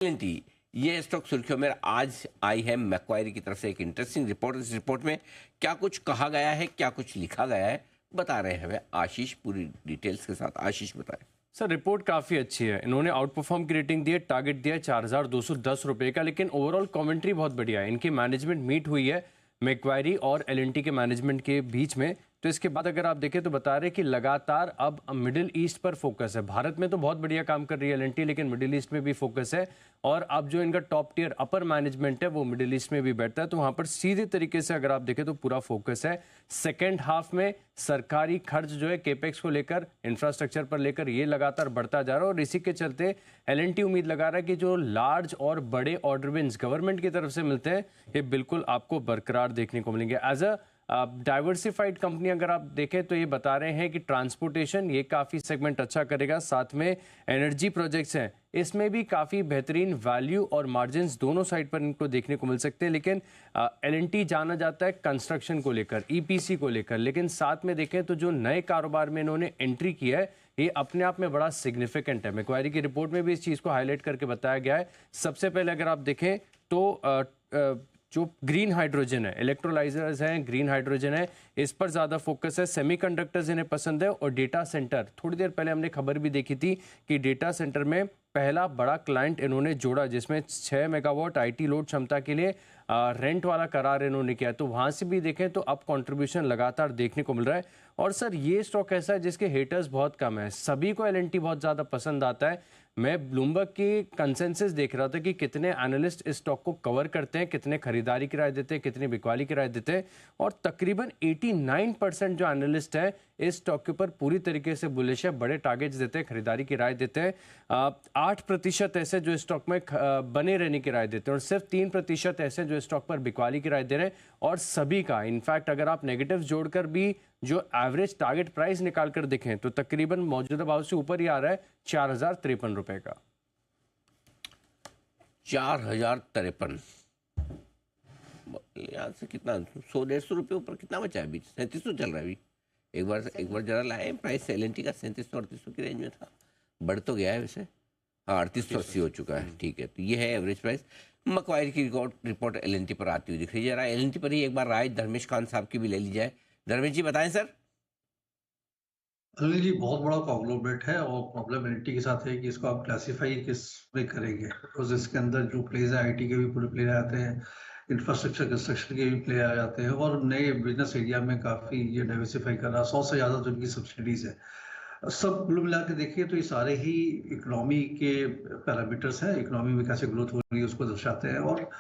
L&T ये stock सुर्खियों में आज आई है मैक्वायरी की तरफ से एक इंटरेस्टिंग रिपोर्ट। इस रिपोर्ट में क्या कुछ कहा गया है, क्या कुछ लिखा गया है, बता रहे हैं हमें आशीष। पूरी डिटेल्स के साथ आशीष बताएं। सर रिपोर्ट काफ़ी अच्छी है। इन्होंने आउट परफॉर्म की रेटिंग दी है, टारगेट दिया है 4,210 रुपये का, लेकिन ओवरऑल कमेंट्री बहुत बढ़िया है। इनकी मैनेजमेंट मीट हुई है मैक्वायरी और एल&टी के मैनेजमेंट के बीच में। तो इसके बाद अगर आप देखें तो बता रहे कि लगातार अब मिडिल ईस्ट पर फोकस है। भारत में तो बहुत बढ़िया काम कर रही है एल&टी, लेकिन मिडिल ईस्ट में भी फोकस है। और अब जो इनका टॉप टियर अपर मैनेजमेंट है वो मिडिल ईस्ट में भी बैठता है, तो वहां पर सीधे तरीके से अगर आप देखें तो पूरा फोकस है। सेकेंड हाफ में सरकारी खर्च जो है केपेक्स को लेकर, इंफ्रास्ट्रक्चर पर लेकर, ये लगातार बढ़ता जा रहा है। और इसी के चलते एल&टी उम्मीद लगा रहा है कि जो लार्ज और बड़े ऑर्डर विन्स गवर्नमेंट की तरफ से मिलते हैं ये बिल्कुल आपको बरकरार देखने को मिलेंगे। एज अ डाइवर्सिफाइड कंपनी अगर आप देखें तो ये बता रहे हैं कि ट्रांसपोर्टेशन ये काफ़ी सेगमेंट अच्छा करेगा, साथ में एनर्जी प्रोजेक्ट्स हैं इसमें भी काफ़ी बेहतरीन वैल्यू और मार्जिन्स दोनों साइड पर इनको देखने को मिल सकते हैं। लेकिन एल&टी जाना जाता है कंस्ट्रक्शन को लेकर, ईपीसी को लेकर, लेकिन साथ में देखें तो जो नए कारोबार में इन्होंने एंट्री की है ये अपने आप में बड़ा सिग्निफिकेंट है। मैक्वायरी की रिपोर्ट में भी इस चीज़ को हाईलाइट करके बताया गया है। सबसे पहले अगर आप देखें तो जो ग्रीन हाइड्रोजन है, इलेक्ट्रोलाइजर्स हैं, ग्रीन हाइड्रोजन है, इस पर ज़्यादा फोकस है। सेमीकंडक्टर्स इन्हें पसंद है और डेटा सेंटर, थोड़ी देर पहले हमने खबर भी देखी थी कि डेटा सेंटर में पहला बड़ा क्लाइंट इन्होंने जोड़ा जिसमें 6 मेगावाट आईटी लोड क्षमता के लिए रेंट वाला करार इन्होंने किया। तो वहाँ से भी देखें तो अब कंट्रीब्यूशन लगातार देखने को मिल रहा है। और सर ये स्टॉक ऐसा है जिसके हेटर्स बहुत कम है, सभी को एल&टी बहुत ज़्यादा पसंद आता है। मैं ब्लूमबर्ग की कंसेंसस देख रहा था कि कितने एनालिस्ट इस स्टॉक को कवर करते हैं, कितने खरीदारी की राय देते हैं, कितने बिकवाली की राय देते हैं, और तकरीबन 89% जो एनालिस्ट हैं इस स्टॉक के ऊपर पूरी तरीके से बुलिश है, बड़े टारगेट्स देते हैं, खरीदारी की राय देते हैं। 8% ऐसे जो स्टॉक में बने रहने की राय देते हैं और सिर्फ 3% ऐसे जो स्टॉक पर बिकवाली की राय दे रहे हैं। और सभी का इनफैक्ट अगर आप नेगेटिव जोड़कर भी जो एवरेज टारगेट प्राइस निकाल कर देखें तो तकरीबन मौजूदा भाव से ऊपर ही आ रहा है 4,053 रुपए का। 4,053 यहाँ से कितना 100-150 रुपये ऊपर कितना बचा है अभी? 3700 चल रहा है अभी। एक बार जरा लाए प्राइस एल&टी का 3700-3800 की रेंज में था, बढ़ तो गया है वैसे। हाँ 3880 हो चुका है, ठीक है। तो ये है एवरेज प्राइस। मैक्वायरी की रिपोर्ट एल&टी पर आती हुई दिख रही है। जरा एल&टी पर ही एक बार राय धर्मेश खान साहब की भी ले ली जाए। धर्मेश जी बताएं सर। अनिल जी, बहुत बड़ा कॉन्ग्लोमरेट है और प्रॉब्लम एल&टी के साथ है कि इसको आप क्लासीफाई किस में करेंगे, बिकॉज इसके अंदर जो प्लेज है आईटी के भी पूरे प्लेयर आते हैं, इंफ्रास्ट्रक्चर कंस्ट्रक्शन के भी प्लेयर आ जाते हैं और नए बिजनेस एरिया में काफ़ी ये डाइवर्सिफाई कर रहा है। 100 से ज़्यादा जो इनकी सब्सिडीज है, सब कुल मिला के देखिए तो ये सारे ही इकोनॉमी के पैरामीटर्स हैं, इकोनॉमी में कैसे ग्रोथ हो रही है उसको दर्शाते हैं। और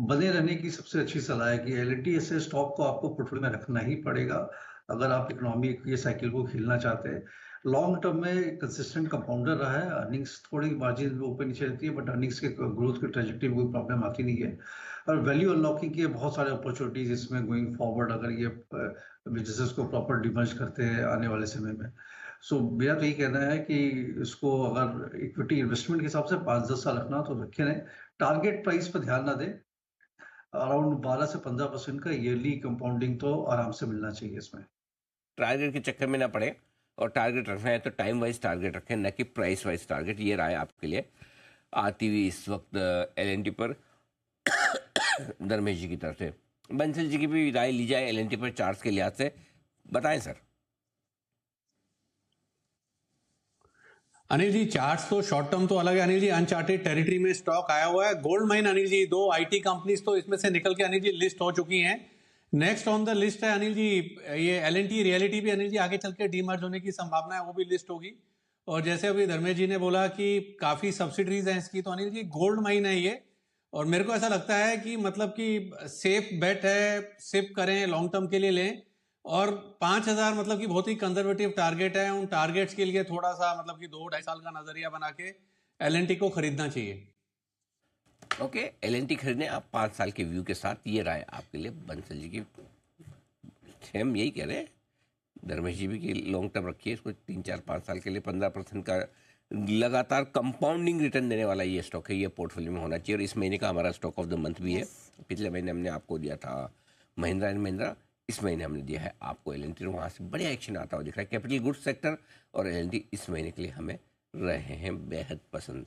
बने रहने की सबसे अच्छी सलाह है कि एल&टी ऐसे स्टॉक को आपको पोर्टफोलियो में रखना ही पड़ेगा अगर आप इकोनॉमी ये साइकिल को खेलना चाहते हैं। लॉन्ग टर्म में कंसिस्टेंट कंपाउंडर रहा है, अर्निंग्स थोड़ी मार्जिन ऊपर नीचे रहती है बट अर्निंग्स के ग्रोथ की ट्रेजेक्टरी में कोई प्रॉब्लम आती नहीं है। और वैल्यू अनलॉकिंग के बहुत सारे अपॉर्चुनिटीज इसमें गोइंग फॉरवर्ड अगर ये बिजनेसेस को प्रॉपर डिमर्ज करते हैं आने वाले समय में। सो मेरा तो यही कहना है कि इसको अगर इक्विटी इन्वेस्टमेंट के हिसाब से 5-10 साल रखना तो रखे नहीं, टारगेट प्राइस पर ध्यान ना दें। अराउंड 12 से 15% का ईयरली कंपाउंडिंग तो आराम से मिलना चाहिए इसमें। टारगेट के चक्कर में ना पड़े, और टारगेट रखना है तो टाइम वाइज टारगेट रखें, न कि प्राइस वाइज टारगेट। ये राय आपके लिए आती हुई इस वक्त एल&टी पर धर्मेश जी की तरफ से। बंसल जी की भी राय ली जाए एल&टी पर चार्ट्स के लिहाज से, बताएं सर। अनिल जी, चार्ट्स तो शॉर्ट टर्म तो अलग है अनिल जी, अनचार्टेड टेरिटरी में स्टॉक आया हुआ है। Gold mine Anil ji, 2 IT companies तो इसमें से निकल के अनिल जी लिस्ट हो चुकी हैं। नेक्स्ट ऑन द लिस्ट है अनिल जी ये एल&टी रियलिटी भी अनिल जी, आगे चल के डीमर्ज होने की संभावना है, वो भी लिस्ट होगी। और जैसे अभी धर्मेश जी ने बोला कि काफी सब्सिडीज हैं इसकी, तो अनिल जी गोल्ड माइन है ये, और मेरे को ऐसा लगता है कि मतलब कि सेफ बेट है, सिप करें, लॉन्ग टर्म के लिए लें। और 5,000 मतलब कि बहुत ही कंजर्वेटिव टारगेट है, उन टारगेट्स के लिए थोड़ा सा मतलब कि 2-2.5 साल का नजरिया बना के एल&टी को खरीदना चाहिए। ओके, एल&टी खरीदने आप 5 साल के व्यू के साथ, ये राय आपके लिए बंसल जी की। हम यही कह रहे हैं, धर्मेश जी भी कि लॉन्ग टर्म रखिए इसको, 3-4-5 साल के लिए 15% का लगातार कंपाउंडिंग रिटर्न देने वाला ये स्टॉक है, ये पोर्टफोलियो में होना चाहिए। और इस महीने का हमारा स्टॉक ऑफ द मंथ भी है। पिछले महीने हमने आपको दिया था महिंद्रा एंड महिंद्रा, इस महीने हमने दिया है आपको एल&टी। वहाँ से बढ़िया एक्शन आता हुआ दिख रहा है। कैपिटल गुड्स सेक्टर और एल&टी इस महीने के लिए हमें रहे हैं बेहद पसंद।